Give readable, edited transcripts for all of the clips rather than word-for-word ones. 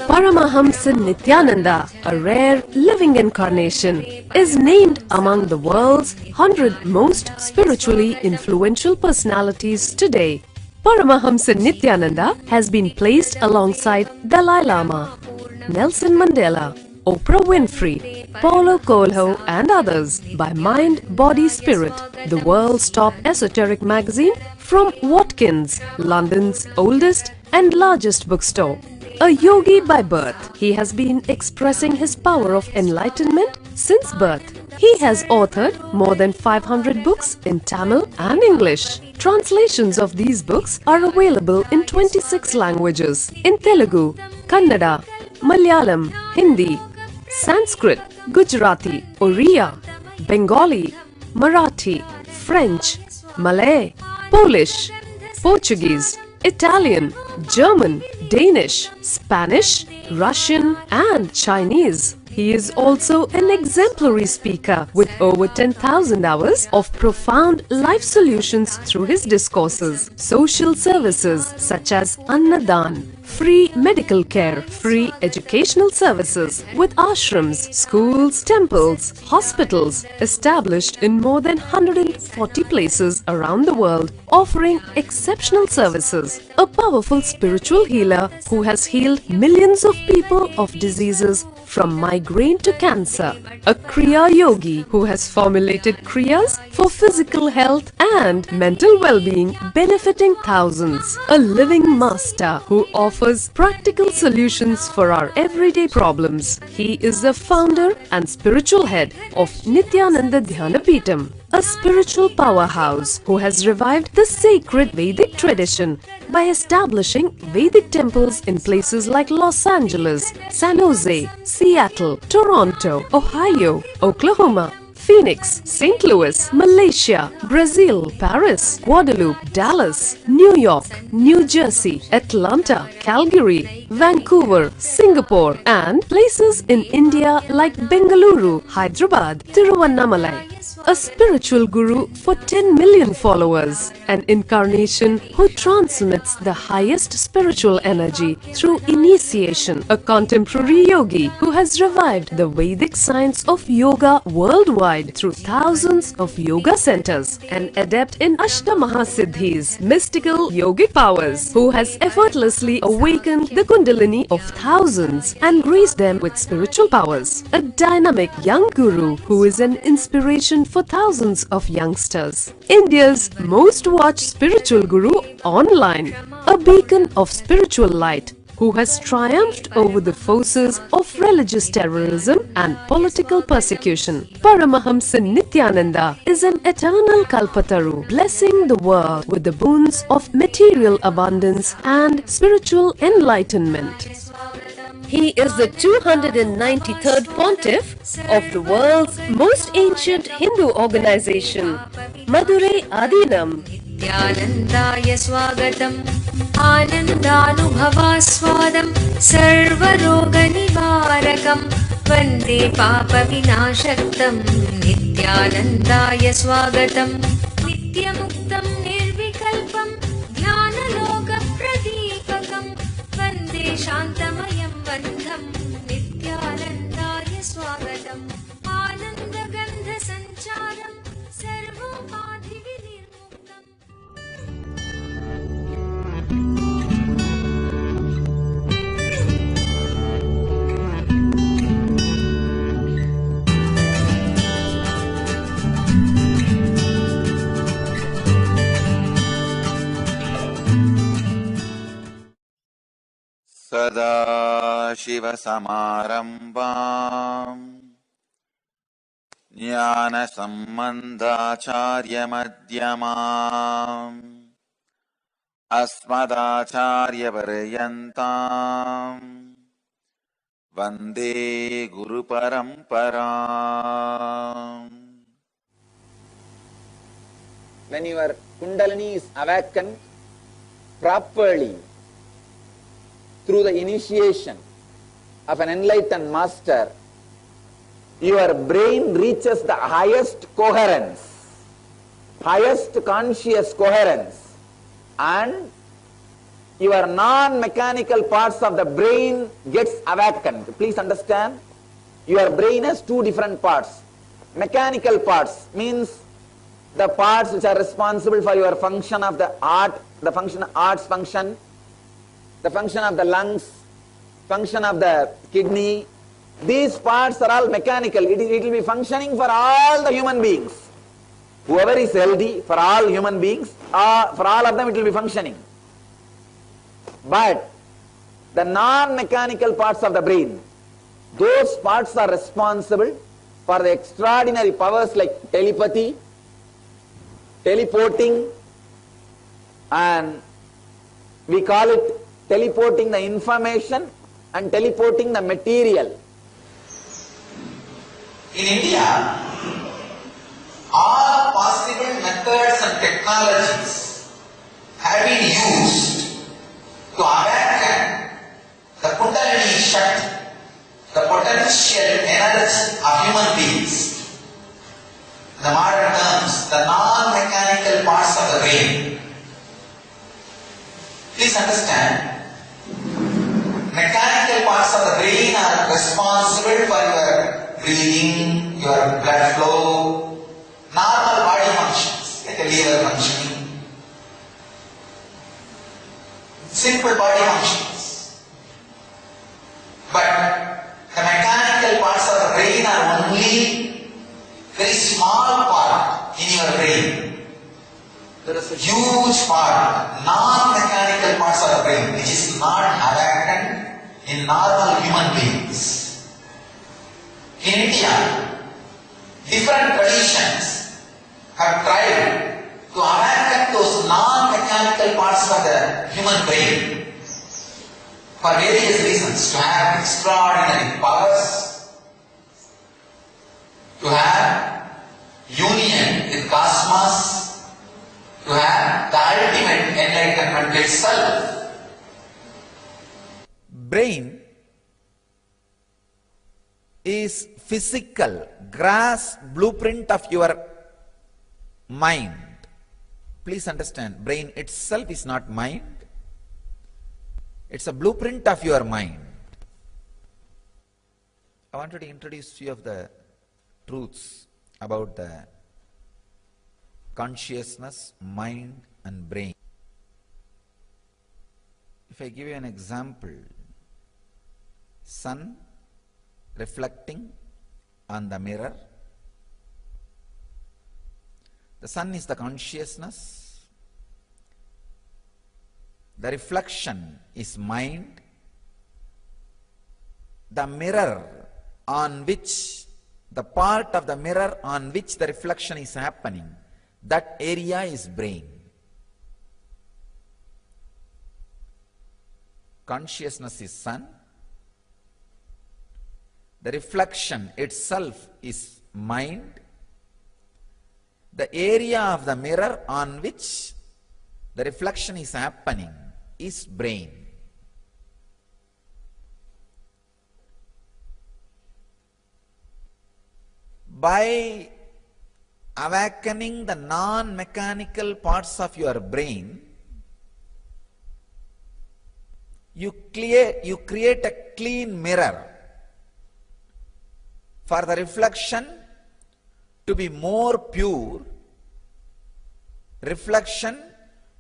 Paramahamsa Nithyananda, a rare living incarnation, is named among the world's 100 most spiritually influential personalities today. Paramahamsa Nithyananda has been placed alongside Dalai Lama, Nelson Mandela, Oprah Winfrey, Paulo Coelho and others by Mind, Body, Spirit, the world's top esoteric magazine from Watkins, London's oldest and largest bookstore. A yogi by birth, he has been expressing his power of enlightenment since birth. He has authored more than 500 books in Tamil and English. Translations of these books are available in 26 languages in Telugu, Kannada, Malayalam, Hindi, Sanskrit, Gujarati, Oriya, Bengali, Marathi, French, Malay, Polish, Portuguese, Italian, German, Danish, Spanish, Russian and Chinese. He is also an exemplary speaker with over 10,000 hours of profound life solutions through his discourses. Social services such as Annadan, free medical care, free educational services with ashrams, schools, temples, hospitals established in more than 140 places around the world, offering exceptional services. A powerful spiritual healer who has healed millions of people of diseases from migraine to cancer. A Kriya Yogi who has formulated Kriyas for physical health and mental well-being, benefiting thousands. A living master who offers practical solutions for our everyday problems. He is the founder and spiritual head of Nithyananda Dhyanapitham, a spiritual powerhouse who has revived the sacred Vedic tradition by establishing Vedic temples in places like Los Angeles, San Jose, Seattle, Toronto, Ohio, Oklahoma, Phoenix, St. Louis, Malaysia, Brazil, Paris, Guadeloupe, Dallas, New York, New Jersey, Atlanta, Calgary, Vancouver, Singapore and places in India like Bengaluru, Hyderabad, Tiruvannamalai. A spiritual guru for 10 million followers, an incarnation who transmits the highest spiritual energy through initiation, a contemporary yogi who has revived the Vedic science of yoga worldwide through thousands of yoga centers, an adept in Ashtamahasiddhis, mystical yogic powers, who has effortlessly awakened the Kundalini of thousands and graced them with spiritual powers, a dynamic young guru who is an inspiration for thousands of youngsters, India's most watched spiritual guru online, a beacon of spiritual light who has triumphed over the forces of religious terrorism and political persecution. Paramahamsa Nithyananda is an eternal Kalpataru, blessing the world with the boons of material abundance and spiritual enlightenment. He is the 293rd Pontiff of the world's most ancient Hindu organization, Madurai Adinam. Nithyanandaya swagatam Anandanubhavaswadam Sarvaroga nivarakam Vande papa vinashaktam Nithyanandaya swagatam Nityamuktam nirvikalpam Jnanaloka pradipakam Vande shantamayam bandham Nithyanandaya swagatam Anandagandha sancharam Sarvopadhi vinirmuktam. Sadashivasamarambam Jnanasamandacharyamadhyamam Asmadacharyaparyantam Vande Guru Paramparam. When your Kundalini is awakened properly through the initiation of an enlightened master, your brain reaches the highest coherence, highest conscious coherence, and your non-mechanical parts of the brain gets awakened. Please understand, your brain has two different parts. Mechanical parts means the parts which are responsible for your function of the heart, the function of the lungs, function of the kidney. These parts are all mechanical. It will be functioning for all the human beings. Whoever is healthy, for all human beings, for all of them it will be functioning. But the non-mechanical parts of the brain, those parts are responsible for the extraordinary powers like telepathy, teleporting, and we call it teleporting the information and teleporting the material. In India, all possible methods and technologies have been used to awaken the Kundalini Shakti, the potential energy of human beings. In the modern terms, the non-mechanical parts of the brain. Please understand, mechanical parts of the brain are responsible for your breathing, your blood flow, normal body functions, like a liver functioning, simple body functions. But the mechanical parts of the brain are only very small part in your brain. There is a huge part, non-mechanical parts of the brain, which is not awakened in normal human beings. In India, different traditions have tried to awaken those non-mechanical parts of the human brain for various reasons, to have extraordinary powers, to have union with cosmos, to have the ultimate enlightenment itself. Brain is physical, grass blueprint of your mind. Please understand, brain itself is not mind. It's a blueprint of your mind. I wanted to introduce few of the truths about the consciousness, mind and brain. If I give you an example, sun reflecting on the mirror. The sun is the consciousness. The reflection is mind. The mirror on which, the part of the mirror on which the reflection is happening, that area is brain. Consciousness is sun. The reflection itself is mind. The area of the mirror on which the reflection is happening is brain. By awakening the non-mechanical parts of your brain, you create a clean mirror for the reflection to be more pure, reflection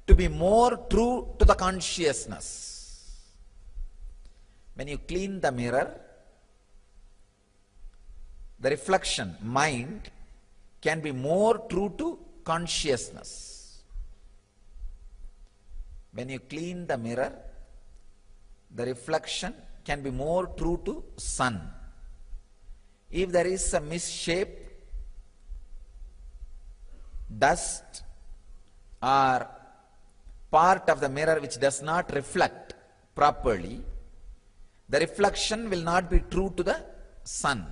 to be more true to the consciousness. When you clean the mirror, the reflection, mind, can be more true to consciousness. When you clean the mirror, the reflection can be more true to sun. If there is a misshape, dust or part of the mirror which does not reflect properly, the reflection will not be true to the sun.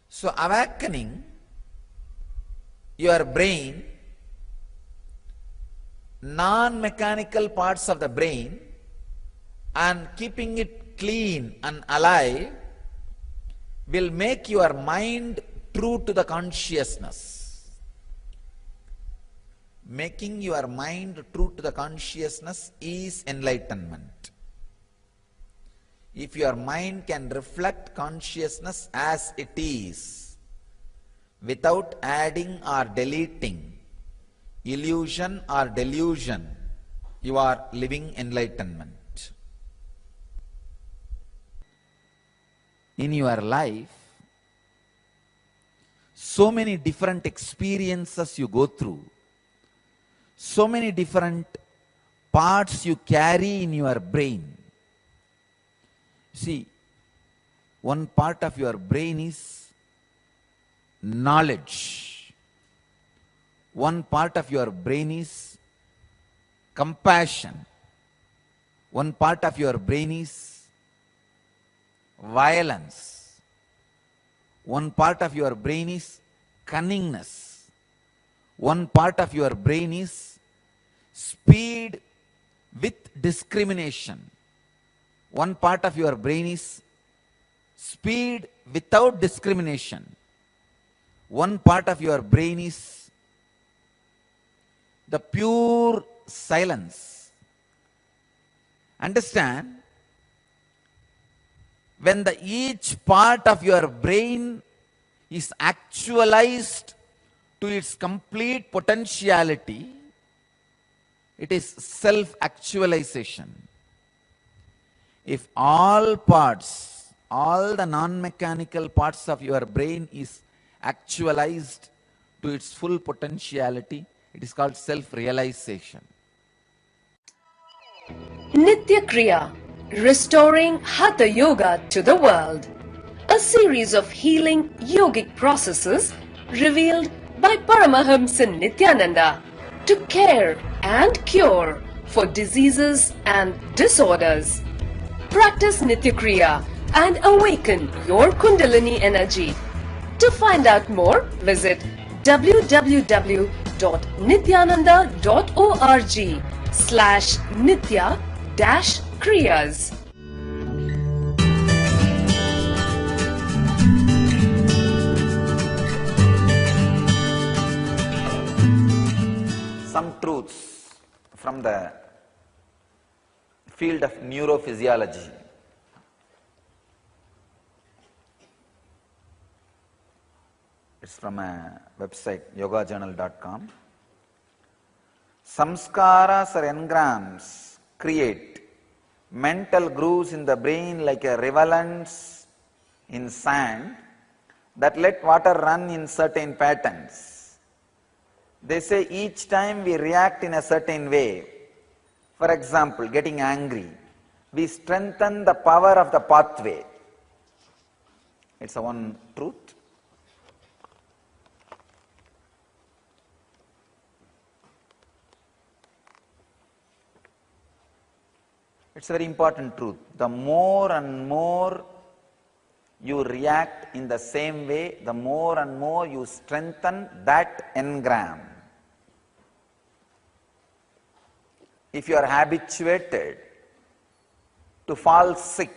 So awakening your brain, non-mechanical parts of the brain, and keeping it clean and alive will make your mind true to the consciousness. Making your mind true to the consciousness is enlightenment. If your mind can reflect consciousness as it is, without adding or deleting, illusion or delusion, you are living enlightenment. In your life, so many different experiences you go through, so many different parts you carry in your brain. See, one part of your brain is knowledge. One part of your brain is compassion. One part of your brain is violence. One part of your brain is cunningness. One part of your brain is speed with discrimination. One part of your brain is speed without discrimination. One part of your brain is the pure silence. Understand, when each part of your brain is actualized to its complete potentiality, it is self-actualization. If all parts, all the non-mechanical parts of your brain is actualized to its full potentiality, it is called self-realization. Nitya Kriya, restoring Hatha Yoga to the world. A series of healing yogic processes revealed by Paramahamsa Nithyananda to care and cure for diseases and disorders. Practice Nitya Kriya and awaken your Kundalini energy. To find out more, visit www.nithyananda.org/nitya-kriyas. Some truths from the field of neurophysiology. It's from a website, yogajournal.com. Samskaras or engrams create mental grooves in the brain like a riverlands in sand that let water run in certain patterns. They say each time we react in a certain way, for example, getting angry, we strengthen the power of the pathway. It's a one truth. It's a very important truth. The more and more you react in the same way, the more and more you strengthen that engram. If you are habituated to fall sick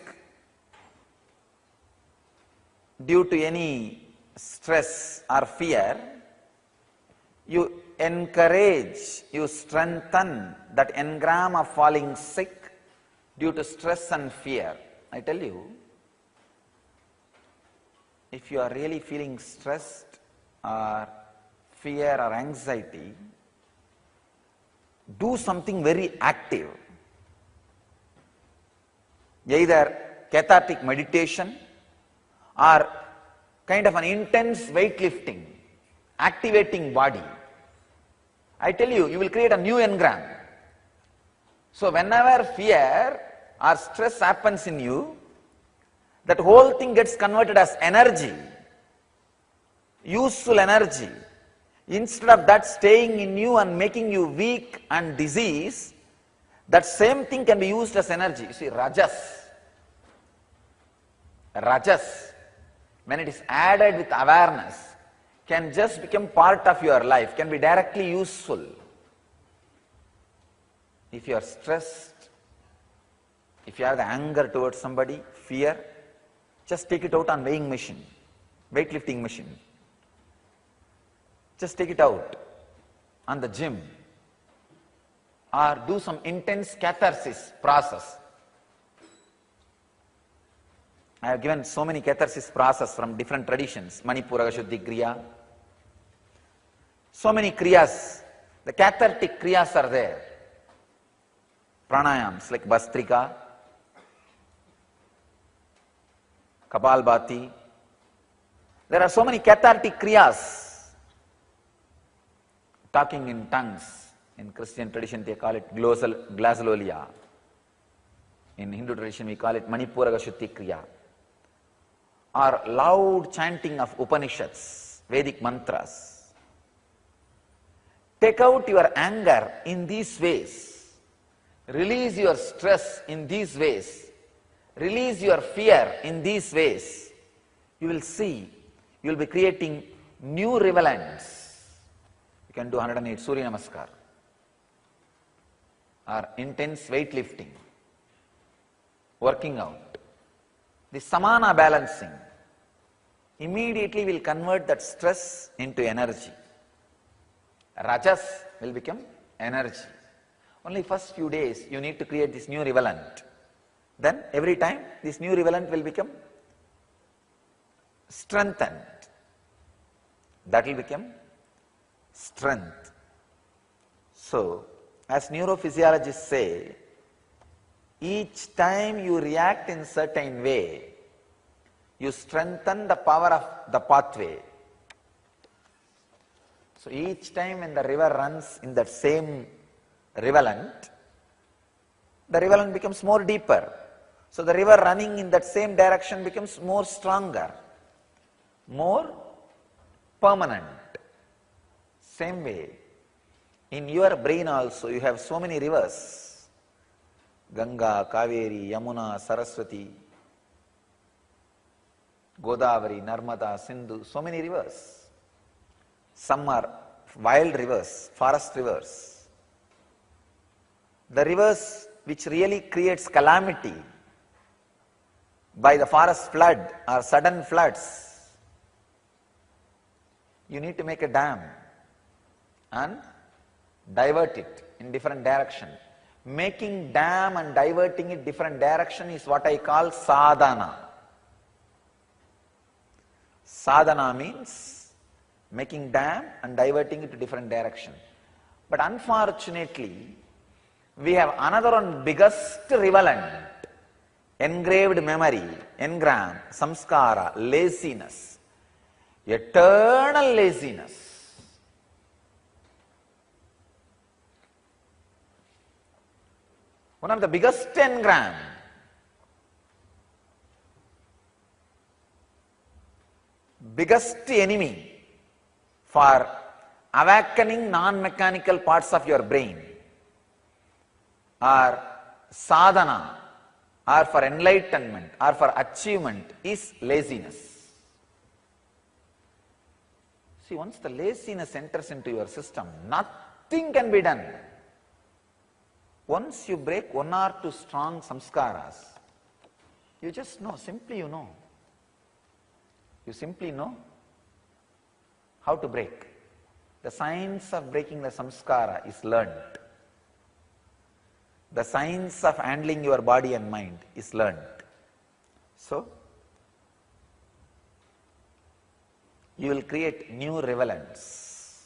due to any stress or fear, you encourage, you strengthen that engram of falling sick due to stress and fear. I tell you, if you are really feeling stressed or fear or anxiety, do something very active. Either cathartic meditation or kind of an intense weightlifting, activating body. I tell you, you will create a new engram. So whenever fear or stress happens in you, that whole thing gets converted as energy, useful energy. Instead of that staying in you and making you weak and disease, that same thing can be used as energy. You see, Rajas, when it is added with awareness, can just become part of your life, can be directly useful. If you are stressed, if you have the anger towards somebody, fear, just take it out on weighing machine, weightlifting machine. Just take it out. on the gym or do some intense catharsis process. I have given so many catharsis process from different traditions, Manipura Shuddhi Kriya. So many kriyas, the cathartic kriyas are there. Pranayams like Bastrika, Kapalbhati. There are so many cathartic kriyas. Talking in tongues. In Christian tradition they call it glazololia. In Hindu tradition we call it Manipura Shuddhi Kriya. Or loud chanting of Upanishads, Vedic mantras. Take out your anger in these ways. Release your stress in these ways. Release your fear in these ways. You will see, you will be creating new riverlands. You can do 108 Surya Namaskar or intense weightlifting, working out. The samana balancing immediately will convert that stress into energy. Rajas will become energy. Only first few days you need to create this new riverland. Then every time this new riverland will become strengthened. That will become strength. So, as neurophysiologists say, each time you react in certain way, you strengthen the power of the pathway. So each time when the river runs in that same riverland, the riverland becomes more deeper. So the river running in that same direction becomes more stronger, more permanent. Same way, in your brain also you have so many rivers. Ganga, Kaveri, Yamuna, Saraswati, Godavari, Narmada, Sindhu, so many rivers. Some are wild rivers, forest rivers. The rivers which really creates calamity by the forest flood or sudden floods, you need to make a dam and divert it in different direction. Making dam and diverting it different direction is what I call sadhana. Sadhana means making dam and diverting it to different direction. But unfortunately, we have another one biggest riverland. Engraved memory, engram, samskara, laziness, eternal laziness. One of the biggest engram. Biggest enemy for awakening non-mechanical parts of your brain or sadhana or for enlightenment or for achievement is laziness. See, once the laziness enters into your system, nothing can be done. Once you break one or two strong samskaras, you just know, simply you know. You simply know how to break. The science of breaking the samskara is learned. The science of handling your body and mind is learned. So, you will create new riverlands.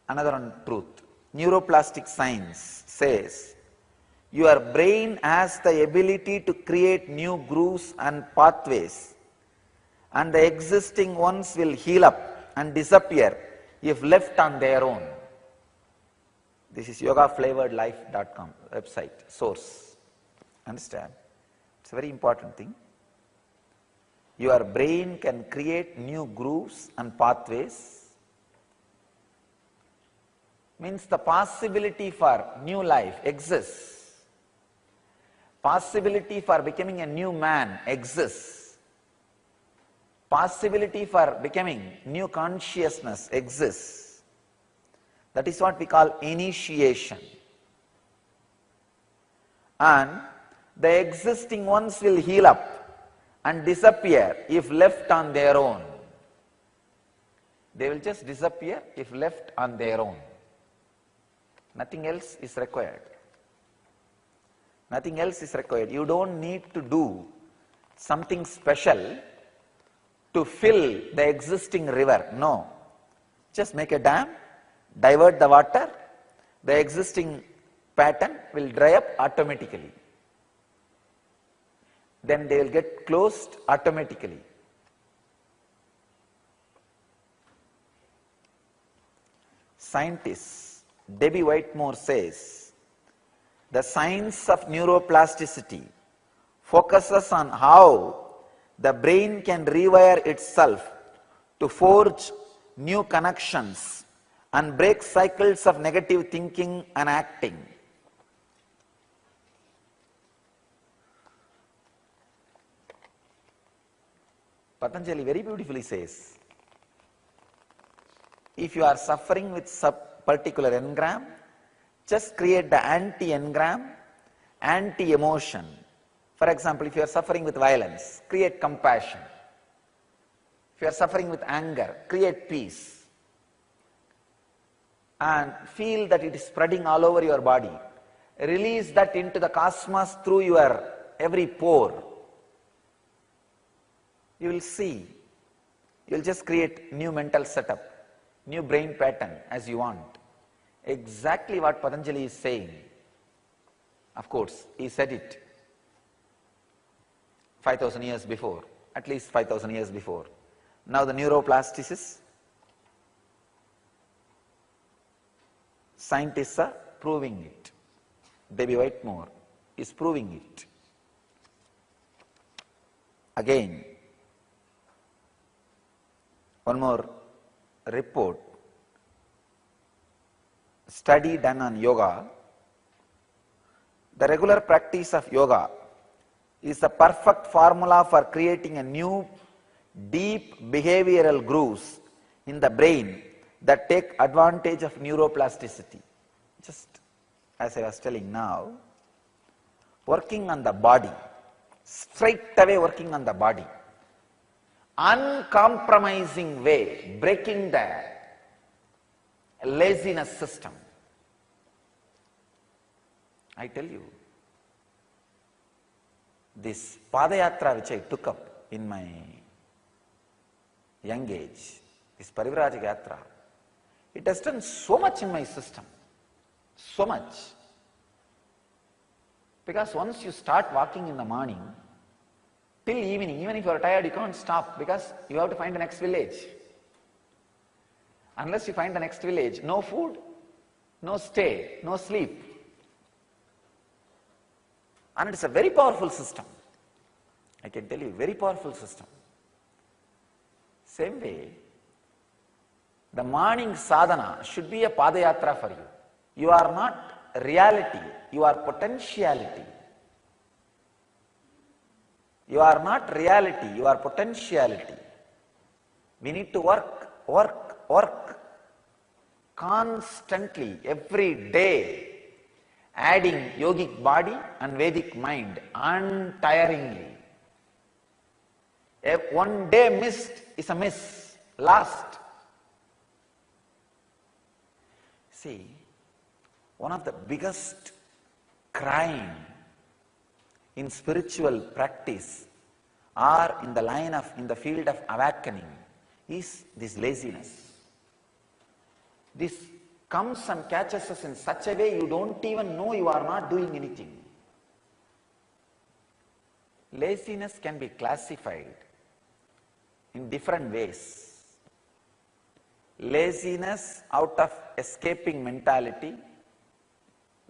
Another one truth. Neuroplastic science says your brain has the ability to create new grooves and pathways, and the existing ones will heal up and disappear if left on their own. This is yogaflavoredlife.com website, source. Understand? It's a very important thing. Your brain can create new grooves and pathways. Means the possibility for new life exists. Possibility for becoming a new man exists. Possibility for becoming new consciousness exists. That is what we call initiation. And the existing ones will heal up and disappear if left on their own. They will just disappear if left on their own. Nothing else is required. Nothing else is required. You don't need to do something special to fill the existing river. No. Just make a dam, divert the water, the existing pattern will dry up automatically. Then they will get closed automatically. Scientist Debbie Whitmore says, the science of neuroplasticity focuses on how the brain can rewire itself to forge new connections and break cycles of negative thinking and acting. Patanjali very beautifully says, if you are suffering with particular engram, just create the anti-engram, anti-emotion. For example, if you are suffering with violence, create compassion. If you are suffering with anger, create peace. And feel that it is spreading all over your body. Release that into the cosmos through your every pore. You will see. You will just create new mental setup, new brain pattern as you want. Exactly what Patanjali is saying. Of course, he said it 5,000 years before, at least 5,000 years before. Now the neuroplasticists, scientists are proving it. Debbie Whitmore is proving it. Again, one more report, study done on yoga. The regular practice of yoga is the perfect formula for creating a new deep behavioral grooves in the brain that take advantage of neuroplasticity. Just as I was telling now, working on the body, straight away working on the body, uncompromising way, breaking the laziness system. I tell you, this Padayatra which I took up in my young age, this Parivrajaka Yatra, it has done so much in my system, so much. Because once you start walking in the morning, till evening, even if you are tired, you can't stop because you have to find the next village. Unless you find the next village, no food, no stay, no sleep. And it's a very powerful system. I can tell you, very powerful system. Same way, the morning sadhana should be a padayatra for you. You are not reality, you are potentiality. You are not reality, you are potentiality. We need to work constantly, every day, adding yogic body and Vedic mind untiringly. If one day missed is a miss, lost. See, one of the biggest crime in spiritual practice or in the field of awakening is this laziness. This comes and catches us in such a way you don't even know you are not doing anything. Laziness can be classified in different ways. Laziness out of escaping mentality,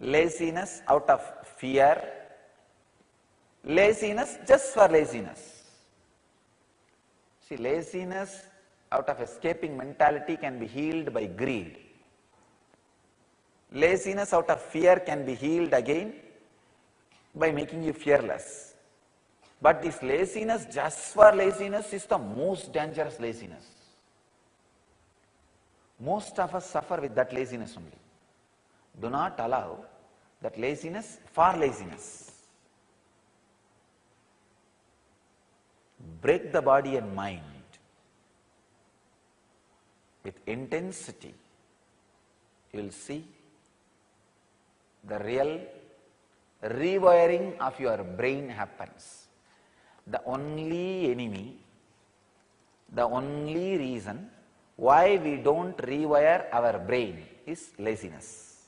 laziness out of fear, laziness just for laziness. See, laziness out of escaping mentality can be healed by greed. Laziness out of fear can be healed again by making you fearless. But this laziness just for laziness is the most dangerous laziness. Most of us suffer with that laziness only. Do not allow that laziness for laziness. Break the body and mind. with intensity, you will see the real rewiring of your brain happens. The only enemy, the only reason why we don't rewire our brain is laziness.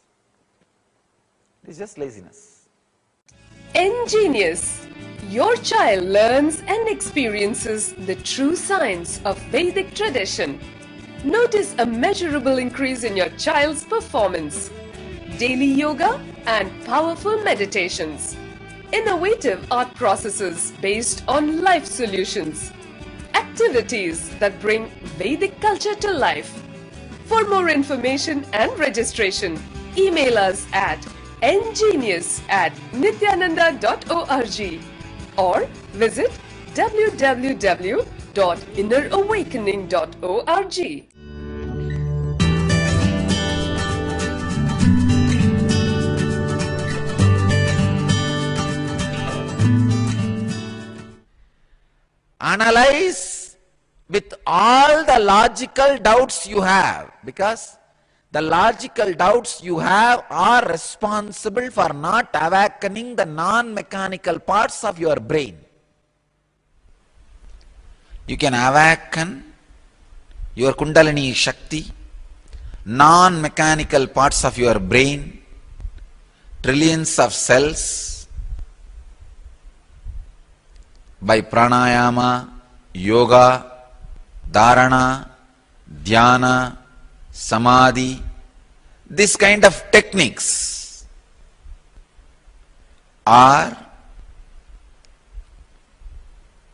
It's just laziness. Ingenious! Your child learns and experiences the true science of Vedic tradition. Notice a measurable increase in your child's performance. Daily yoga and powerful meditations. Innovative art processes based on life solutions. Activities that bring Vedic culture to life. For more information and registration, email us at ngenius@nithyananda.org or visit www.innerawakening.org. Analyze with all the logical doubts you have, because the logical doubts you have are responsible for not awakening the non-mechanical parts of your brain. You can awaken your Kundalini Shakti, non-mechanical parts of your brain, trillions of cells, by pranayama, yoga, dharana, dhyana, samadhi. This kind of techniques are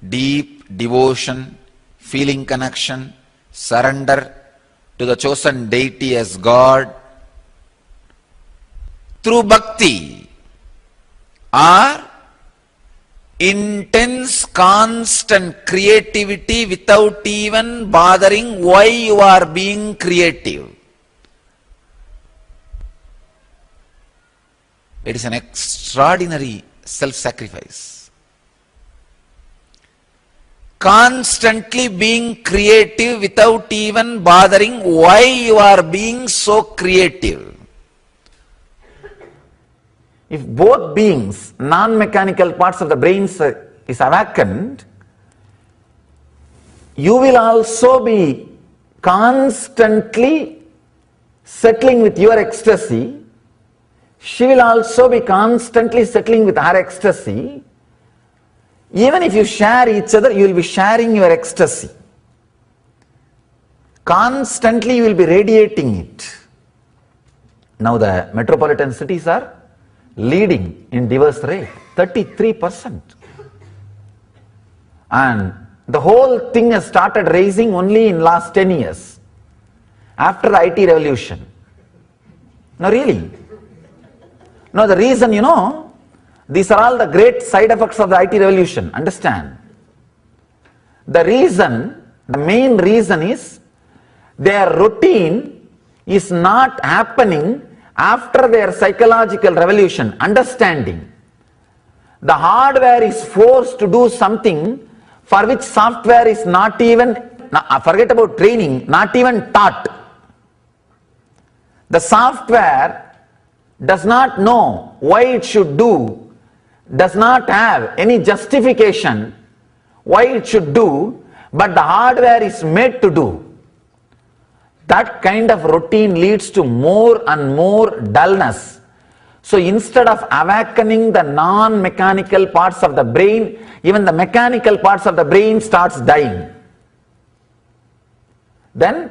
deep devotion, feeling connection, surrender to the chosen deity as God through bhakti, are intense, constant creativity without even bothering why you are being creative. It is an extraordinary self-sacrifice. Constantly being creative without even bothering why you are being so creative. If both beings, non-mechanical parts of the brain is awakened, you will also be constantly settling with your ecstasy. She will also be constantly settling with her ecstasy. Even if you share each other, you will be sharing your ecstasy. Constantly you will be radiating it. Now the metropolitan cities are leading in divorce rate, 33%. And the whole thing has started rising only in last 10 years, after the IT revolution. No, really. No, the reason, these are all the great side effects of the IT revolution, understand. The reason, the main reason is, their routine is not happening after their psychological revolution, understanding. The hardware is forced to do something for which software is not even, forget about training, not even taught. The software does not know why it should do, does not have any justification why it should do, but the hardware is made to do. That kind of routine leads to more and more dullness. So instead of awakening the non-mechanical parts of the brain, even the mechanical parts of the brain starts dying. Then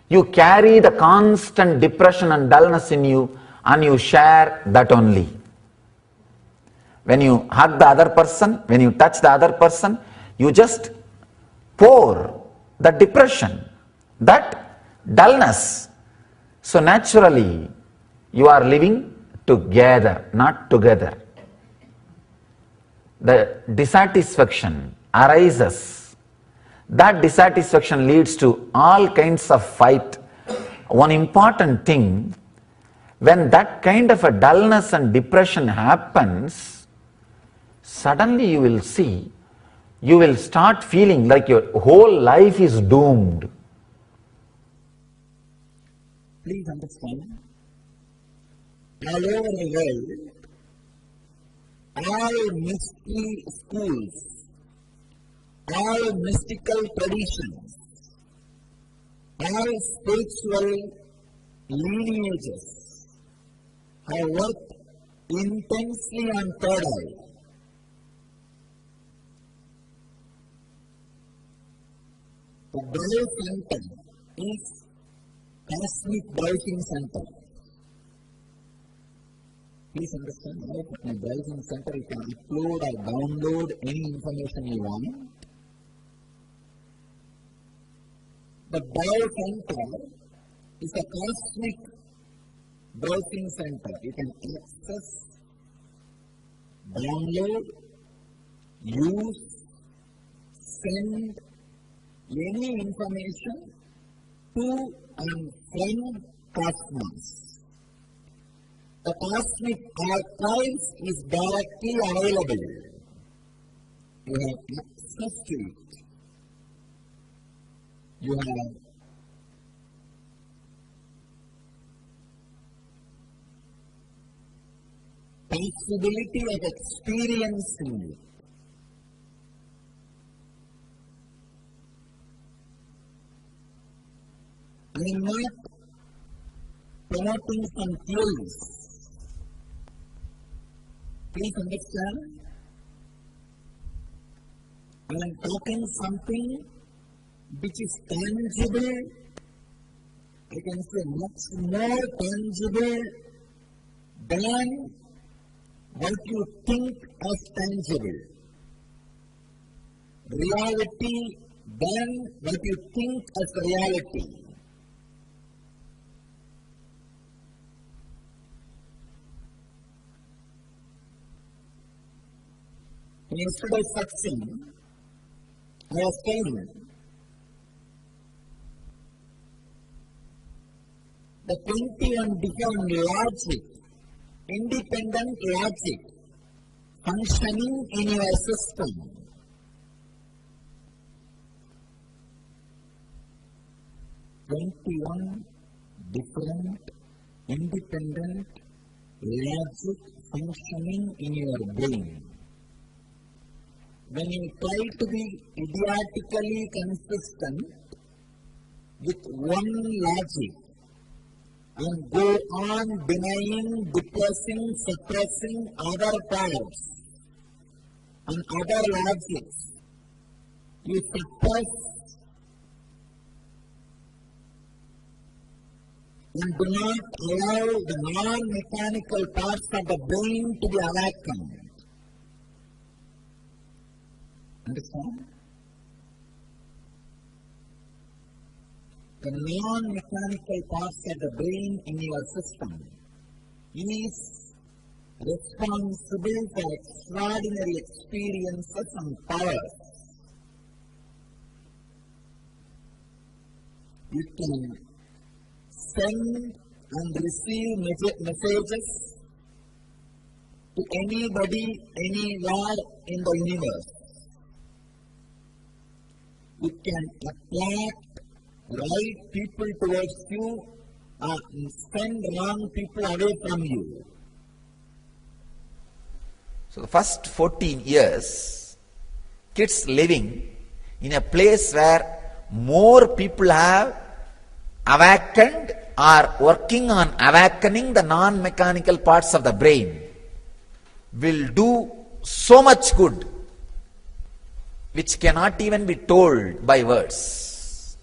you carry the constant depression and dullness in you, and you share that only. When you hug the other person, when you touch the other person, you just pour the depression, that dullness. So naturally, you are living together, not together. The dissatisfaction arises. That dissatisfaction leads to all kinds of fight. One important thing, when that kind of a dullness and depression happens, suddenly you will see, you will start feeling like your whole life is doomed. Please understand, all over the world, all mystery schools, all mystical traditions, all spiritual lineages have worked intensely on third eye. The Browse Center is Cosmic Browsing Center. Please understand, in a browsing center you can upload or download any information you want. The Browse Center is a cosmic browsing center. You can access, download, use, send any information to and from cosmos. The cosmic archives is directly available. You have access to it. You have possibility of experiencing it. I am not promoting some theories. Please understand, I am talking something which is tangible, I can say much more tangible than what you think as tangible. Reality than what you think as reality. In yesterday's section, I was telling the 21 different logic, independent logic functioning in your system. Different independent logic functioning in your brain. When you try to be idiotically consistent with one logic and go on denying, depressing, suppressing other parts and other logics, you suppress and do not allow the non-mechanical parts of the brain to be awakened. Understand? The non-mechanical parts of the brain in your system is responsible for extraordinary experiences and powers. You can send and receive messages to anybody, anywhere in the universe. You can attract right people towards you and send wrong people away from you. So the first 14 years, kids living in a place where more people have awakened or working on awakening the non-mechanical parts of the brain will do so much good which cannot even be told by words.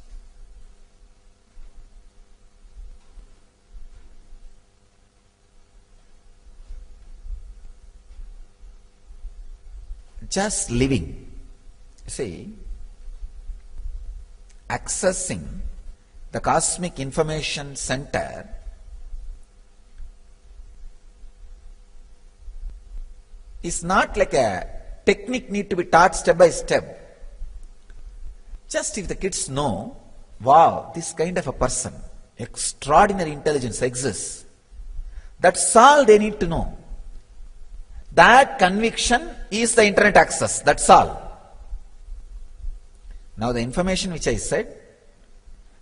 Just living, see, accessing the cosmic information center is not like a technique need to be taught step by step. Just if the kids know, wow, this kind of a person, extraordinary intelligence exists, that's all they need to know. That conviction is the internet access, that's all. Now the information which I said,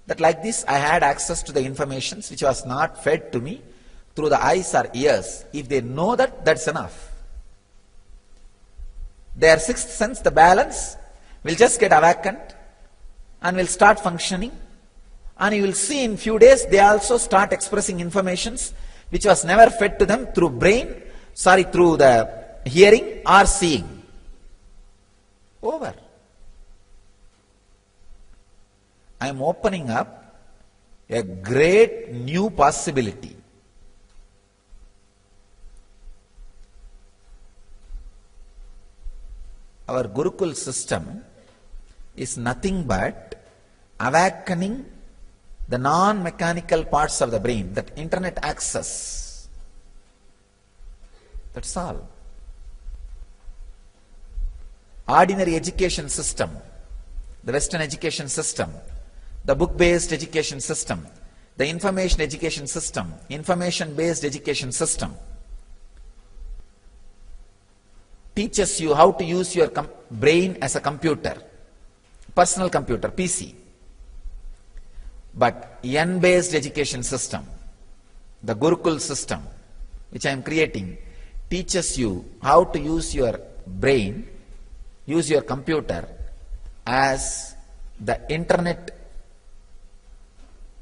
that like this I had access to the information which was not fed to me through the eyes or ears. If they know that, that's enough. Their sixth sense, the balance, will just get awakened and will start functioning. And you will see in few days they also start expressing informations which was never fed to them through through the hearing or seeing. Over. I am opening up a great new possibility. Our Gurukul system is nothing but awakening the non-mechanical parts of the brain, that internet access. That's all. Ordinary education system, the Western education system, the book-based education system, the information education system, information-based education system, teaches you how to use your brain as a computer, personal computer, PC. But N-based education system, the Gurukul system, which I am creating, teaches you how to use your brain, use your computer as the internet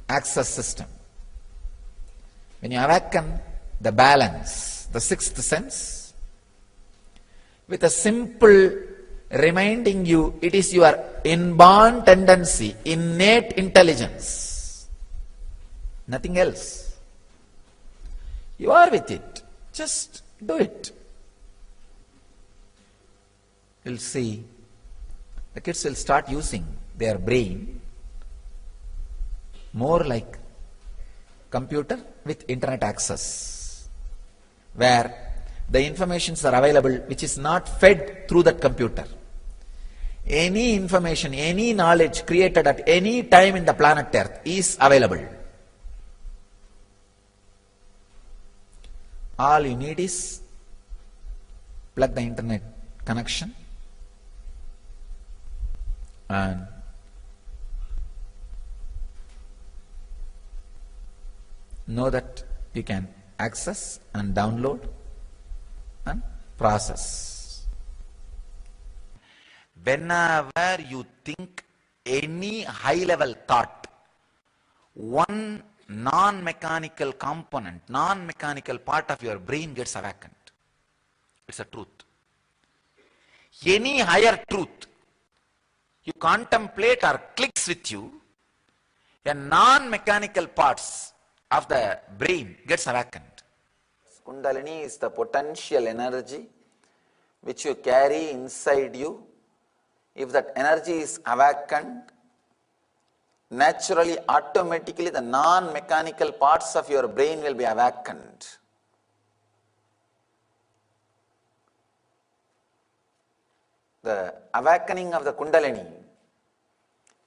access system. When you awaken the balance, the sixth sense, with a simple reminding you, it is your inborn tendency, innate intelligence, nothing else. You are with it, just do it. You'll see the kids will start using their brain more like computer with internet access, where the informations are available which is not fed through that computer. Any information, any knowledge created at any time in the planet Earth is available. All you need is plug the internet connection and know that you can access and download and process. Whenever you think any high-level thought, one non-mechanical component, non-mechanical part of your brain gets awakened. It's a truth. Any higher truth you contemplate or clicks with you, a non-mechanical parts of the brain gets awakened. Kundalini is the potential energy which you carry inside you. If that energy is awakened, naturally, automatically the non-mechanical parts of your brain will be awakened. The awakening of the Kundalini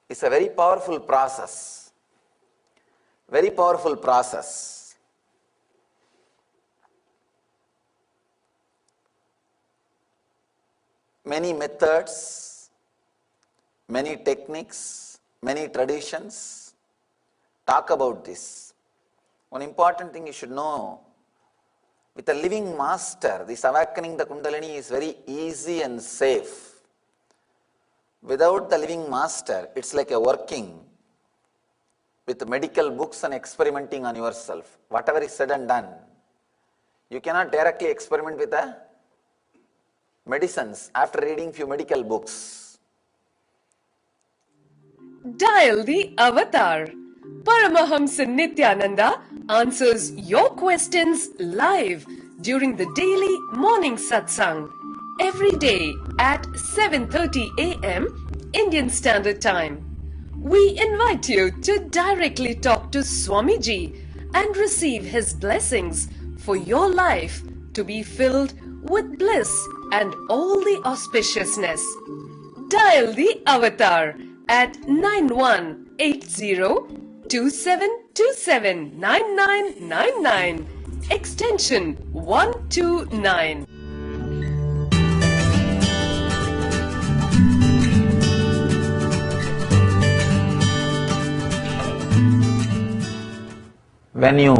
is a very powerful process. Very powerful process. Many methods, many techniques, many traditions talk about this. One important thing you should know, with a living master, this awakening the Kundalini is very easy and safe. Without the living master, it's like a working with medical books and experimenting on yourself. Whatever is said and done, you cannot directly experiment with the medicines after reading few medical books. Dial the avatar. Paramahamsa Nithyananda answers your questions live during the daily morning satsang every day at 7:30 a.m. Indian Standard Time. We invite you to directly talk to Swamiji and receive his blessings for your life to be filled with bliss and all the auspiciousness. Dial the avatar at 918027279999 extension 129. when you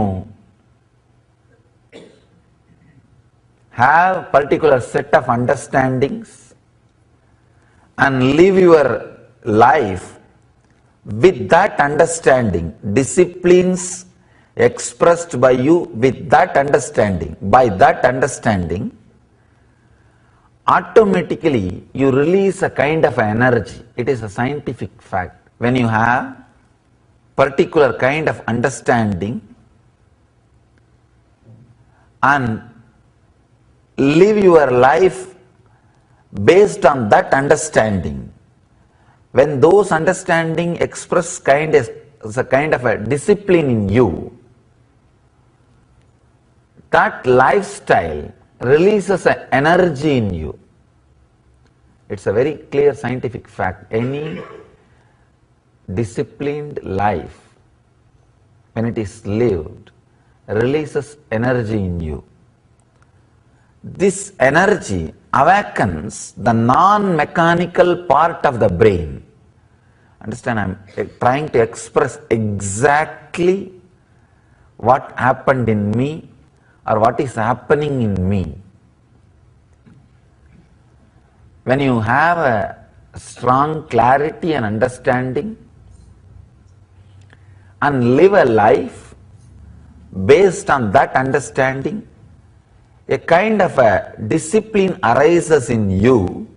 have particular set of understandings and live your life with that understanding, disciplines expressed by you with that understanding, by that understanding, automatically you release a kind of energy. It is a scientific fact. When you have particular kind of understanding and live your life based on that understanding, when those understanding express as a kind of a discipline in you, that lifestyle releases an energy in you. It's a very clear scientific fact. Any disciplined life, when it is lived, releases energy in you. This energy awakens the non-mechanical part of the brain. Understand, I'm trying to express exactly what happened in me or what is happening in me. When you have a strong clarity and understanding and live a life based on that understanding, a kind of a discipline arises in you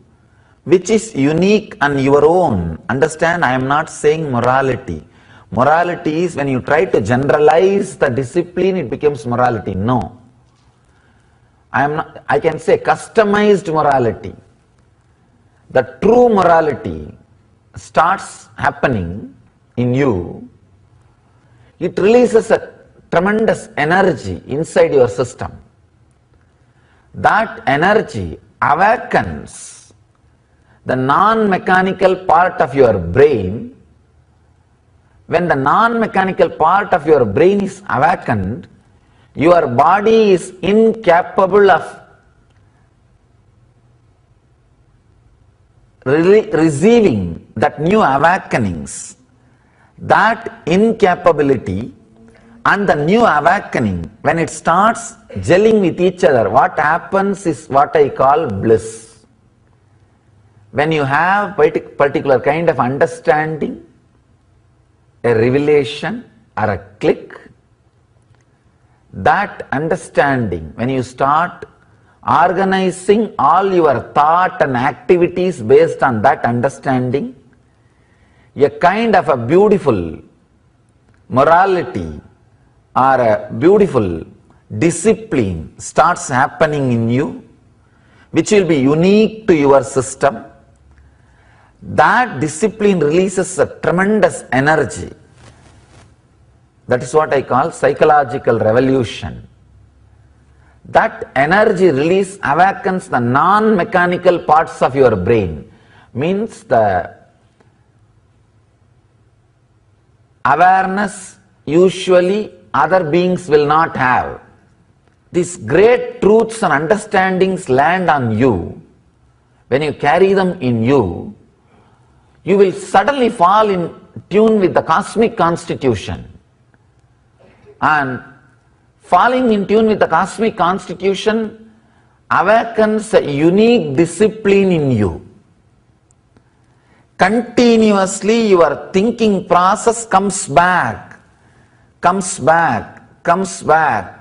which is unique and your own. Understand, I am not saying morality. Morality is when you try to generalize the discipline, it becomes morality. No. I can say customized morality. The true morality starts happening in you. It releases a tremendous energy inside your system. That energy awakens the non-mechanical part of your brain. When the non-mechanical part of your brain is awakened, your body is incapable of receiving that new awakenings. That incapability and the new awakening, when it starts gelling with each other, what happens is what I call bliss. When you have particular kind of understanding, a revelation or a click, that understanding, when you start organizing all your thought and activities based on that understanding, a kind of a beautiful morality or a beautiful discipline starts happening in you, which will be unique to your system. That discipline releases a tremendous energy. That is what I call psychological revolution. That energy release awakens the non-mechanical parts of your brain. Means the awareness usually other beings will not have. These great truths and understandings land on you. When you carry them in you, you will suddenly fall in tune with the cosmic constitution. And falling in tune with the cosmic constitution awakens a unique discipline in you. Continuously your thinking process comes back to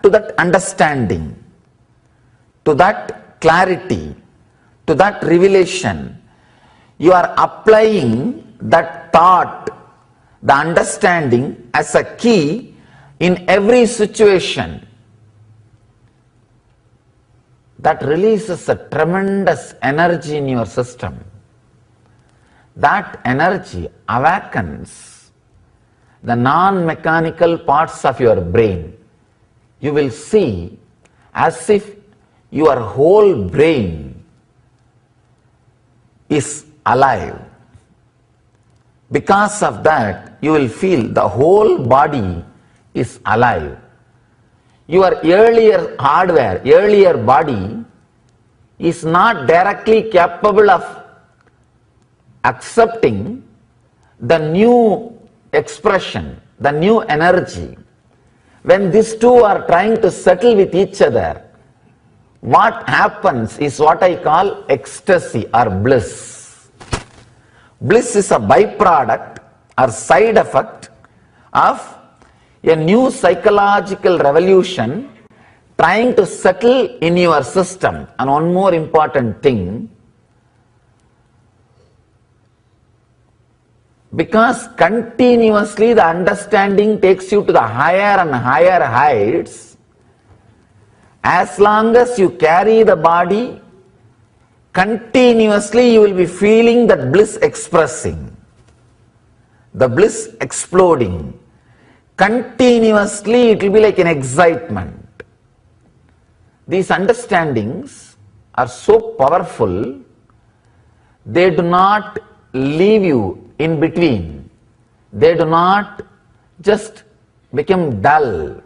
that understanding, to that clarity, to that revelation. You are applying that thought, the understanding as a key in every situation. That releases a tremendous energy in your system. That energy awakens the non-mechanical parts of your brain. You will see as if your whole brain is alive. Because of that, you will feel the whole body is alive. Your earlier hardware, earlier body is not directly capable of accepting the new expression, the new energy. when these two are trying to settle with each other, what happens is what I call ecstasy or bliss. Bliss is a byproduct or side effect of a new psychological revolution trying to settle in your system. And one more important thing, because continuously the understanding takes you to the higher and higher heights, as long as you carry the body, continuously you will be feeling that bliss expressing, the bliss exploding. Continuously it will be like an excitement. These understandings are so powerful, they do not leave you in between. They do not just become dull.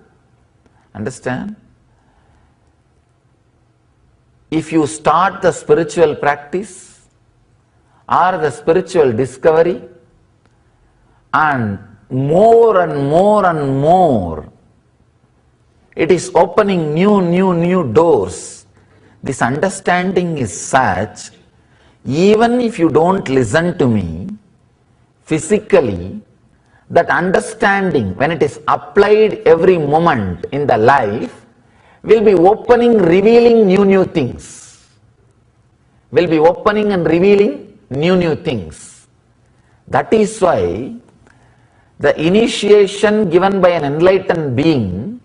Understand? If you start the spiritual practice or the spiritual discovery, and more and more and more it is opening new doors, this understanding is such, even if you don't listen to me physically, that understanding, when it is applied every moment in the life, will be opening, revealing new things. Will be opening and revealing new things. That is why the initiation given by an enlightened being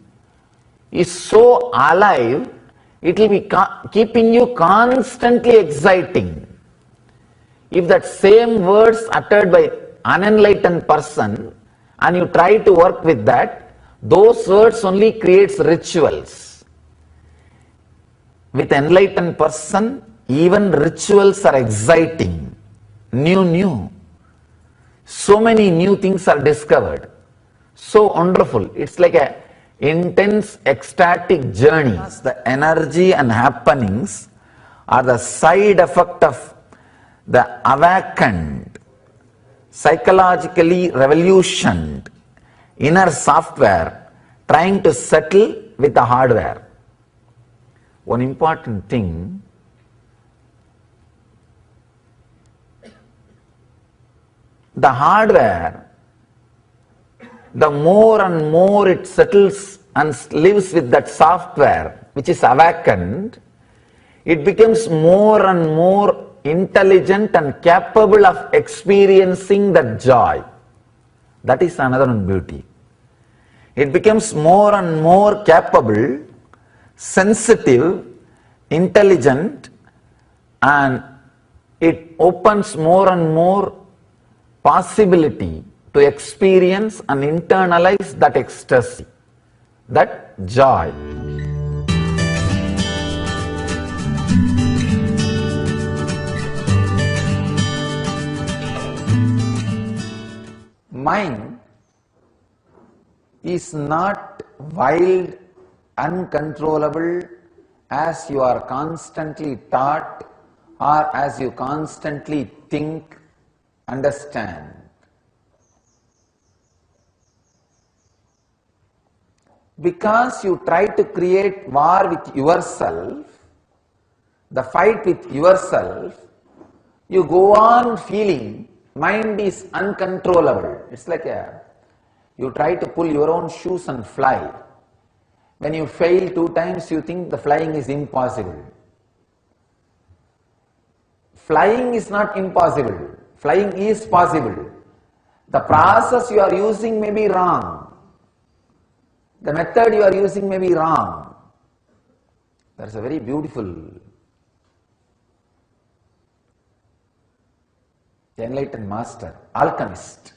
is so alive, it will be keeping you constantly exciting. If that same words uttered by unenlightened person and you try to work with that, those words only creates rituals. With enlightened person, even rituals are exciting, new. So many new things are discovered. So wonderful. It's like a intense ecstatic journey. The energy and happenings are the side effect of the awakened, psychologically revolutioned inner software trying to settle with the hardware. One important thing, the hardware, the more and more it settles and lives with that software which is awakened, it becomes more and more intelligent and capable of experiencing that joy. That is another beauty. It becomes more and more capable, sensitive, intelligent, and it opens more and more possibility to experience and internalize that ecstasy, that joy. Mind is not wild, uncontrollable as you are constantly taught or as you constantly think, understand. Because you try to create war with yourself, the fight with yourself, you go on feeling mind is uncontrollable. It's like you try to pull your own shoes and fly. When you fail 2 times, you think the flying is impossible. Flying is not impossible. Flying is possible. The process you are using may be wrong. The method you are using may be wrong. There is a very beautiful enlightened master, alchemist.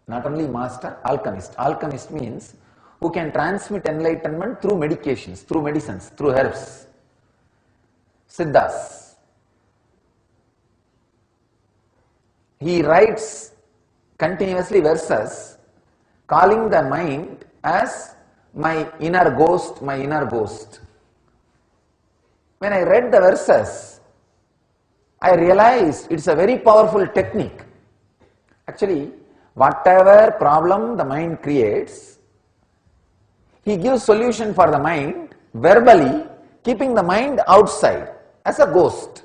Not only master, alchemist. Alchemist means who can transmit enlightenment through medications, through medicines, through herbs. Siddhas. He writes continuously verses calling the mind as my inner ghost, my inner ghost. When I read the verses, I realized it's a very powerful technique. Actually, whatever problem the mind creates, He gives solution for the mind verbally, keeping the mind outside as a ghost.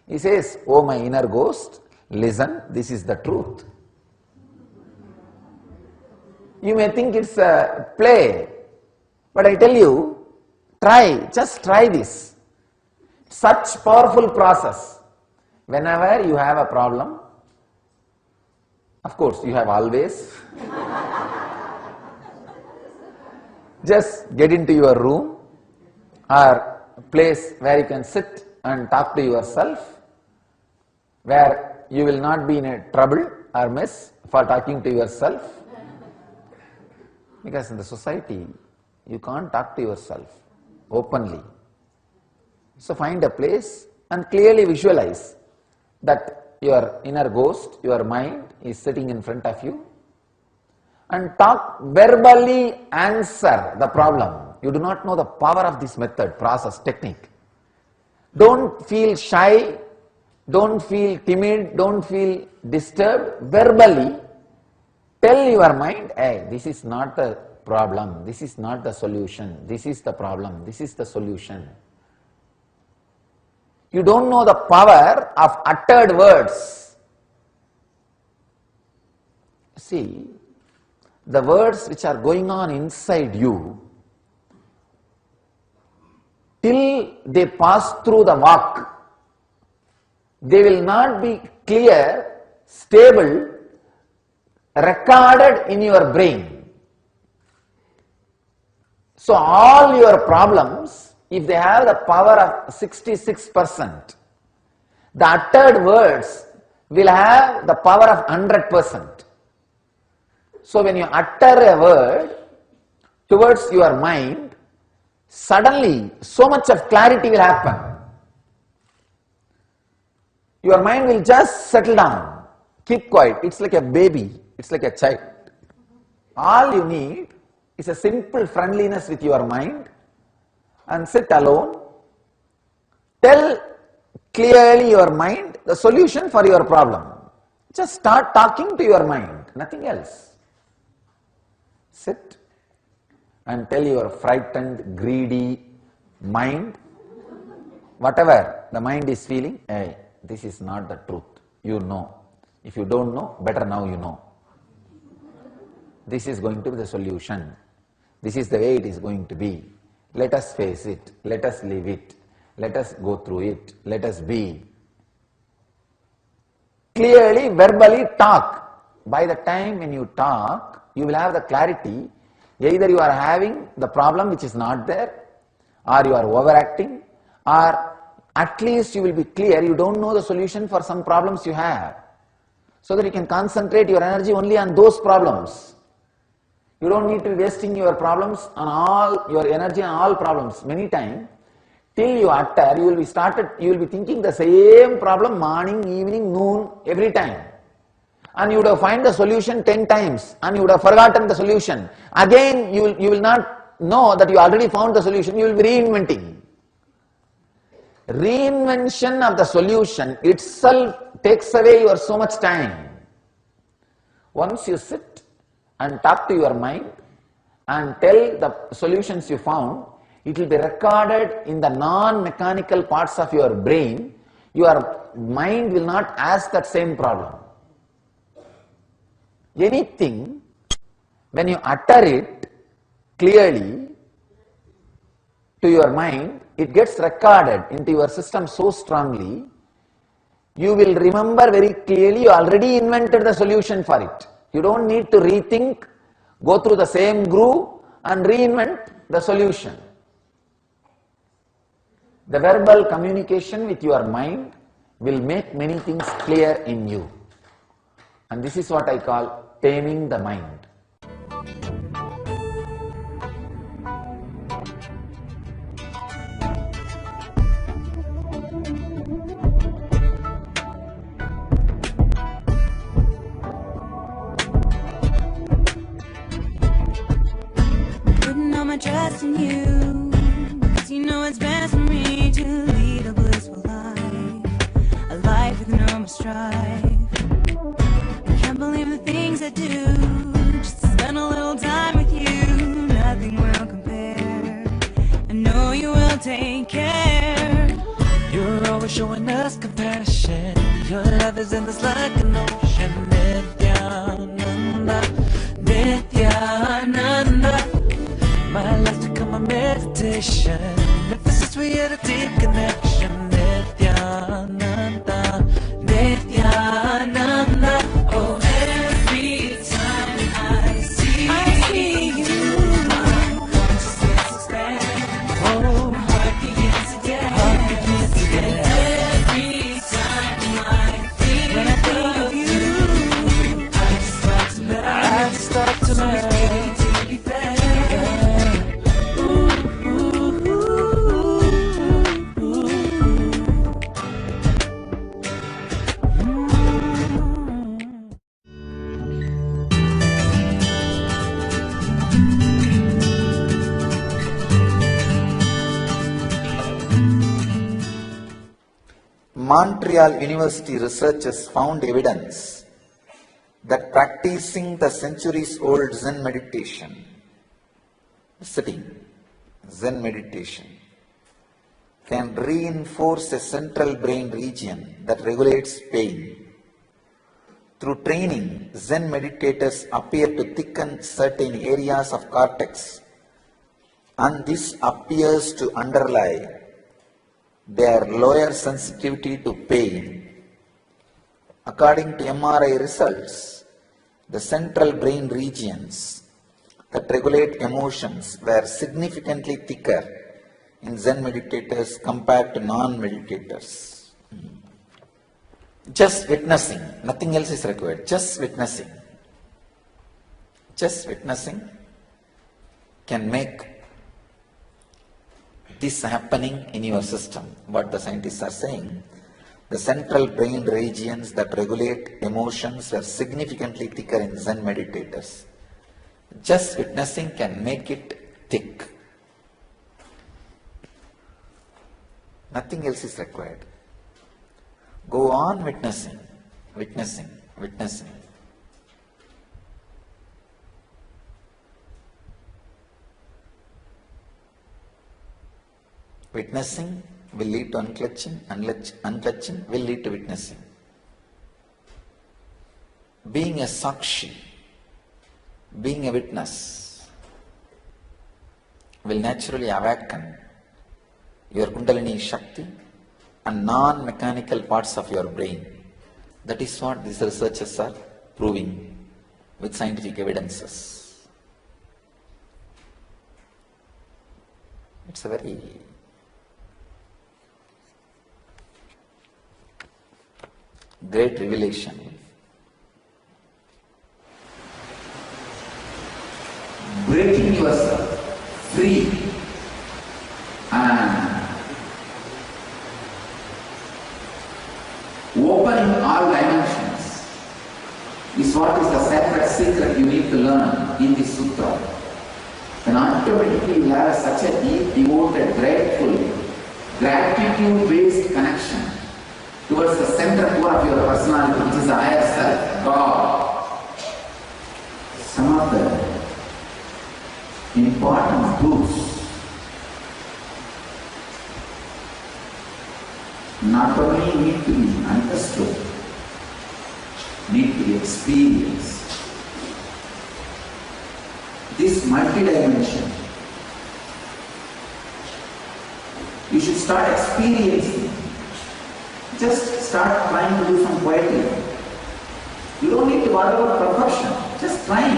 He says, "Oh my inner ghost, listen, this is the truth." You may think it's a play, but I tell you, just try this. Such powerful process. Whenever you have a problem, of course you have always, just get into your room or place where you can sit and talk to yourself, where you will not be in a trouble or mess for talking to yourself. Because in the society, you can't talk to yourself openly. So find a place and clearly visualize that your inner ghost, your mind is sitting in front of you, and talk, verbally answer the problem. You do not know the power of this method, process, technique. Don't feel shy, don't feel timid, don't feel disturbed. Verbally tell your mind, "Hey, this is not the problem, this is not the solution, this is the problem, this is the solution." You don't know the power of uttered words. See, the words which are going on inside you, till they pass through the vak, they will not be clear, stable, recorded in your brain. So all your problems, if they have the power of 66%, the uttered words will have the power of 100%. So when you utter a word towards your mind, suddenly so much of clarity will happen. Your mind will just settle down, keep quiet. It's like a baby, it's like a child. All you need is a simple friendliness with your mind, and sit alone. Tell clearly your mind the solution for your problem. Just start talking to your mind, nothing else. Sit and tell your frightened, greedy mind, whatever the mind is feeling, "Hey, this is not the truth. You know. If you don't know, better now you know. This is going to be the solution. This is the way it is going to be. Let us face it. Let us live it. Let us go through it. Let us be." Clearly, verbally talk. By the time when you talk, you will have the clarity. Either you are having the problem which is not there, or you are overacting, or at least you will be clear, you don't know the solution for some problems you have. So that you can concentrate your energy only on those problems. You don't need to be wasting your problems on all, your energy on all problems. Many times, till you utter, you will be thinking the same problem morning, evening, noon, every time. And you would have found the solution 10 times, and you would have forgotten the solution. Again, you will not know that you already found the solution, you will be reinventing. Reinvention of the solution itself takes away your so much time. Once you sit and talk to your mind and tell the solutions you found, it will be recorded in the non-mechanical parts of your brain. Your mind will not ask that same problem. Anything, when you utter it clearly to your mind, it gets recorded into your system so strongly, you will remember very clearly you already invented the solution for it. You don't need to rethink, go through the same groove and reinvent the solution. The verbal communication with your mind will make many things clear in you. And this is what I call taming the mind. Putting all my trust in you, 'cause you know it's best for me to lead a blissful life, a life with no more strife. I can't believe the things I do just to spend a little time with you. showing us compassion. Your love is endless like an ocean. Nithyananda, Nithyananda. My life's become a meditation. Ever since we had a deep connection. Nithyananda, Nithyananda. Oh, every time I see you, just expand. Oh, heart begins again. Every time when I think of you, I just start to learn. Montreal University researchers found evidence that practicing the centuries-old Zen meditation, sitting, Zen meditation, can reinforce a central brain region that regulates pain. Through training, Zen meditators appear to thicken certain areas of cortex, and this appears to underlie their lower sensitivity to pain. According to MRI results, the central brain regions that regulate emotions were significantly thicker in Zen meditators compared to non-meditators. Just witnessing, nothing else is required, just witnessing. Just witnessing can make this happening in your system. What the scientists are saying, the central brain regions that regulate emotions are significantly thicker in Zen meditators. Just witnessing can make it thick. Nothing else is required. Go on witnessing, witnessing, witnessing. Witnessing will lead to unclutching, unclutching will lead to witnessing. Being a sakshi, being a witness, will naturally awaken your Kundalini Shakti and non-mechanical parts of your brain. That is what these researchers are proving with scientific evidences. It's a very great revelation. Breaking yourself free and opening all dimensions is what is the sacred secret you need to learn in this sutra. Then automatically you will have such a deep, devoted, grateful, gratitude-based connection towards the center core of your personality, which is the higher self, God. Some of the important truths not only need to be understood, need to be experienced. This multi-dimension, you should start experiencing. Just start trying to do some poetry. You don't need to worry about perfection, just trying.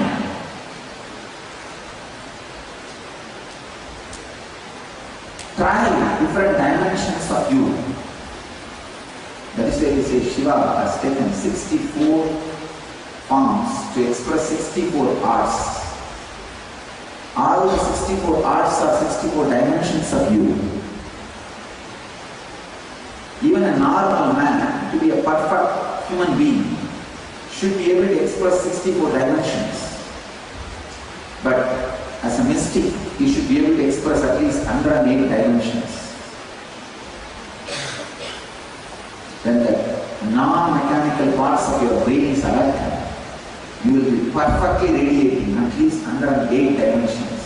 Try different dimensions of you. That is why we say Shiva has taken 64 forms to express 64 arts. All the 64 arts are 64 dimensions of you. Even a normal man, to be a perfect human being, should be able to express 64 dimensions. But as a mystic, he should be able to express at least 108 dimensions. When the non-mechanical parts of your brain is awakened, you will be perfectly radiating at least 108 dimensions.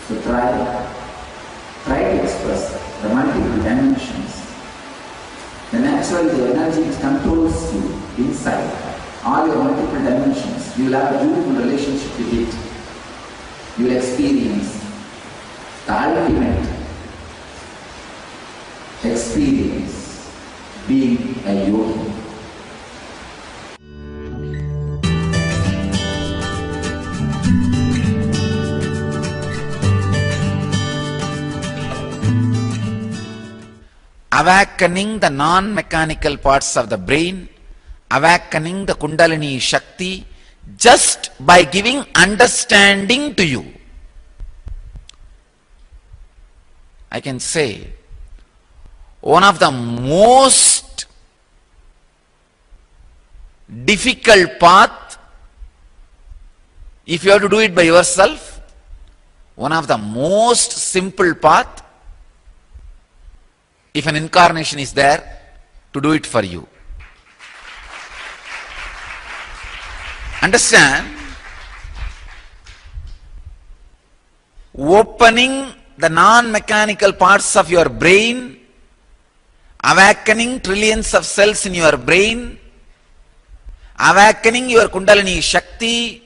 So try to express the multiple dimensions. The natural energy which controls you inside, all your multiple dimensions, you will have a beautiful relationship with it. You will experience the ultimate experience being a yogi. Awakening the non-mechanical parts of the brain, awakening the Kundalini Shakti just by giving understanding to you. I can say one of the most difficult path, if you have to do it by yourself, one of the most simple path, if an incarnation is there to do it for you. Understand? Opening the non-mechanical parts of your brain, awakening trillions of cells in your brain, awakening your Kundalini Shakti,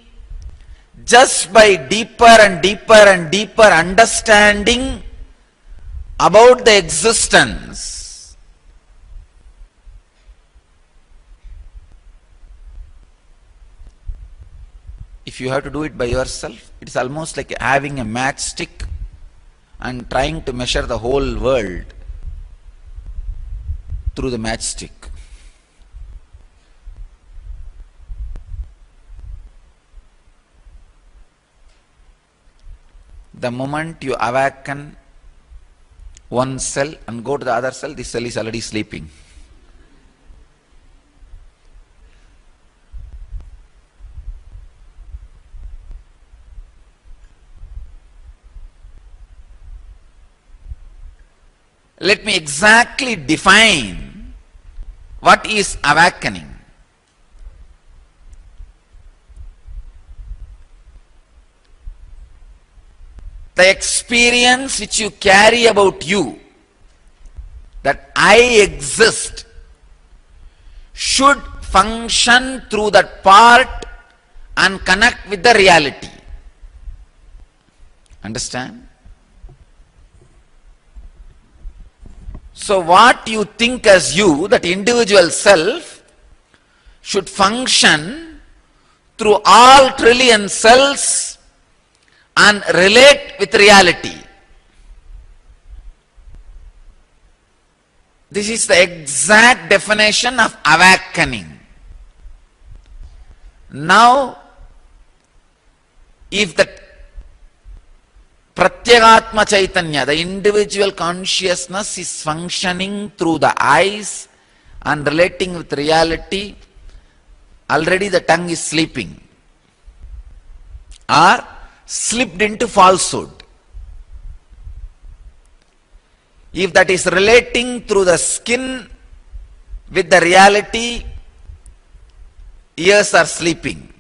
just by deeper and deeper and deeper understanding about the existence. If you have to do it by yourself, it is almost like having a matchstick and trying to measure the whole world through the matchstick. The moment you awaken one cell and go to the other cell, this cell is already sleeping. Let me exactly define what is awakening. The experience which you carry about you, that I exist, should function through that part and connect with the reality. Understand? So what you think as you, that individual self, should function through all trillion cells and relate with reality. This is the exact definition of awakening. Now, if the Pratyagatma Chaitanya, the individual consciousness, is functioning through the eyes and relating with reality, already the tongue is sleeping or slipped into falsehood. If that is relating through the skin with the reality, ears are sleeping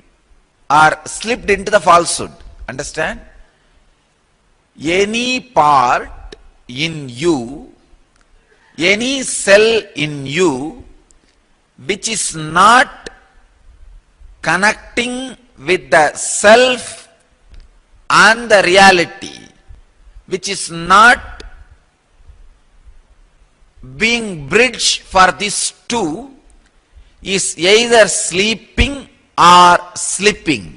or slipped into the falsehood. Understand? Any part in you, any cell in you which is not connecting with the self and the reality, which is not being bridge for these two, is either sleeping or sleeping.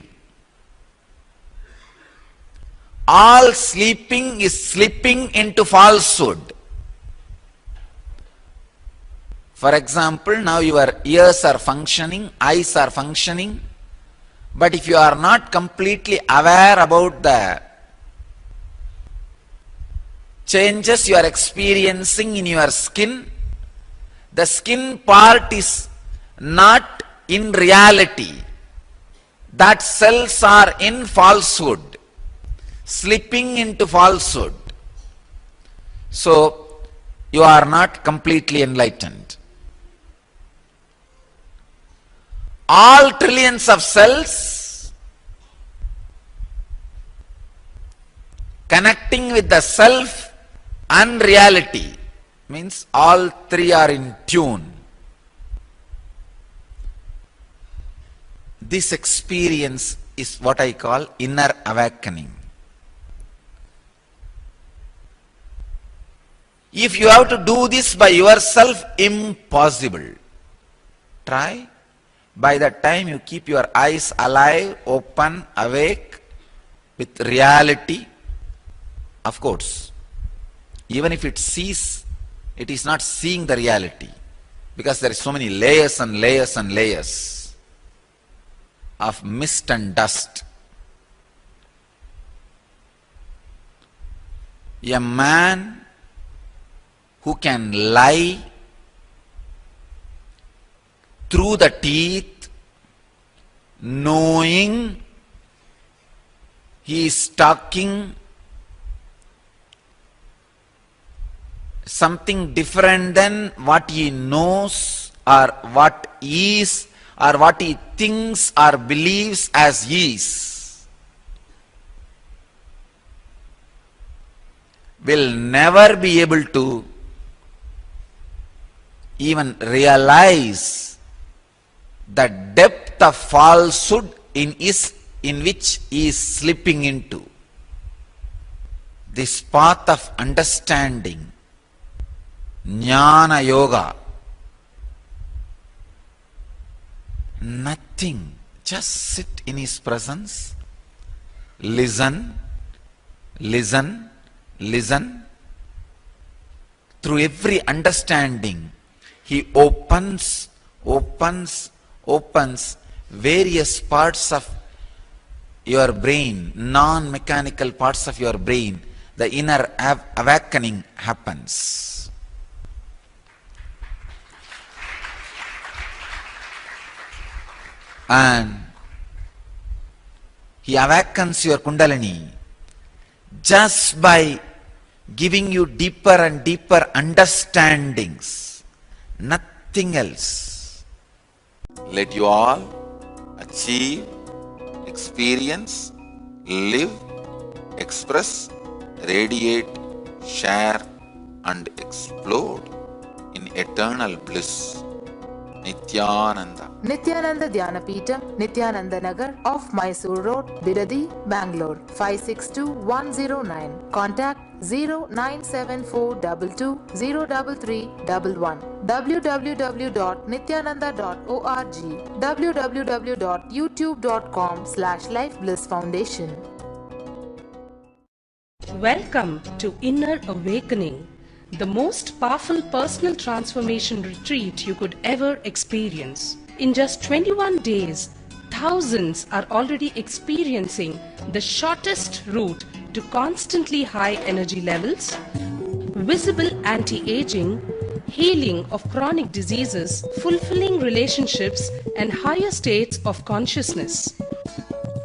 All sleeping is slipping into falsehood. For example, now your ears are functioning, eyes are functioning, but if you are not completely aware about the changes you are experiencing in your skin, the skin part is not in reality. That cells are in falsehood, slipping into falsehood. So, you are not completely enlightened. All trillions of cells connecting with the self and reality, means all three are in tune. This experience is what I call inner awakening. If you have to do this by yourself, impossible. Try. By the time you keep your eyes alive, open, awake, with reality, of course, even if it sees, it is not seeing the reality, because there are so many layers and layers and layers of mist and dust. A man who can lie through the teeth, knowing he is talking something different than what he knows or what is or what he thinks or believes as is, will never be able to even realize the depth of falsehood in which he is slipping into. This path of understanding, Jnana Yoga, nothing, just sit in his presence, listen, listen, listen. Through every understanding, he opens various parts of your brain, non-mechanical parts of your brain. The inner awakening happens. And he awakens your Kundalini just by giving you deeper and deeper understandings, nothing else. Let you all achieve, experience, live, express, radiate, share and explode in eternal bliss. Nithyananda. Nithyananda Dhyanapitham, Nithyananda Nagar, off Mysore Road, Bidadi, Bangalore, 562109. Contact 097422033311. www.nithyananda.org. www.youtube.com/lifeblissfoundation. Welcome to Inner Awakening, the most powerful personal transformation retreat you could ever experience. In just 21 days, thousands are already experiencing the shortest route to constantly high energy levels, visible anti-aging, healing of chronic diseases, fulfilling relationships, and higher states of consciousness.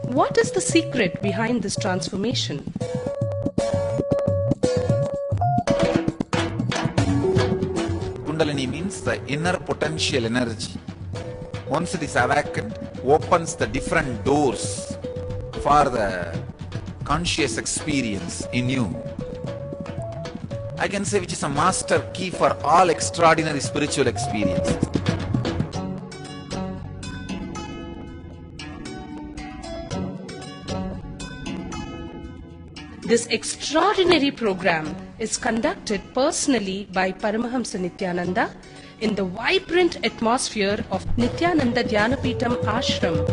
What is the secret behind this transformation? Kundalini means the inner potential energy. Once it is awakened, opens the different doors for the conscious experience in you. I can say which is a master key for all extraordinary spiritual experiences. This extraordinary program is conducted personally by Paramahamsa Nithyananda in the vibrant atmosphere of Nithyananda Dhyanapitham Ashram.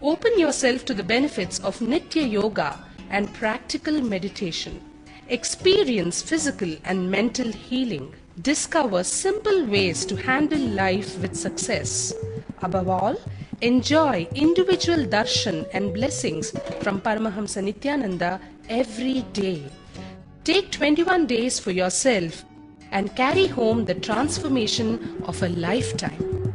Open yourself to the benefits of Nitya Yoga and practical meditation. Experience physical and mental healing. Discover simple ways to handle life with success. Above all, enjoy individual darshan and blessings from Paramahamsa Nithyananda every day. Take 21 days for yourself and carry home the transformation of a lifetime.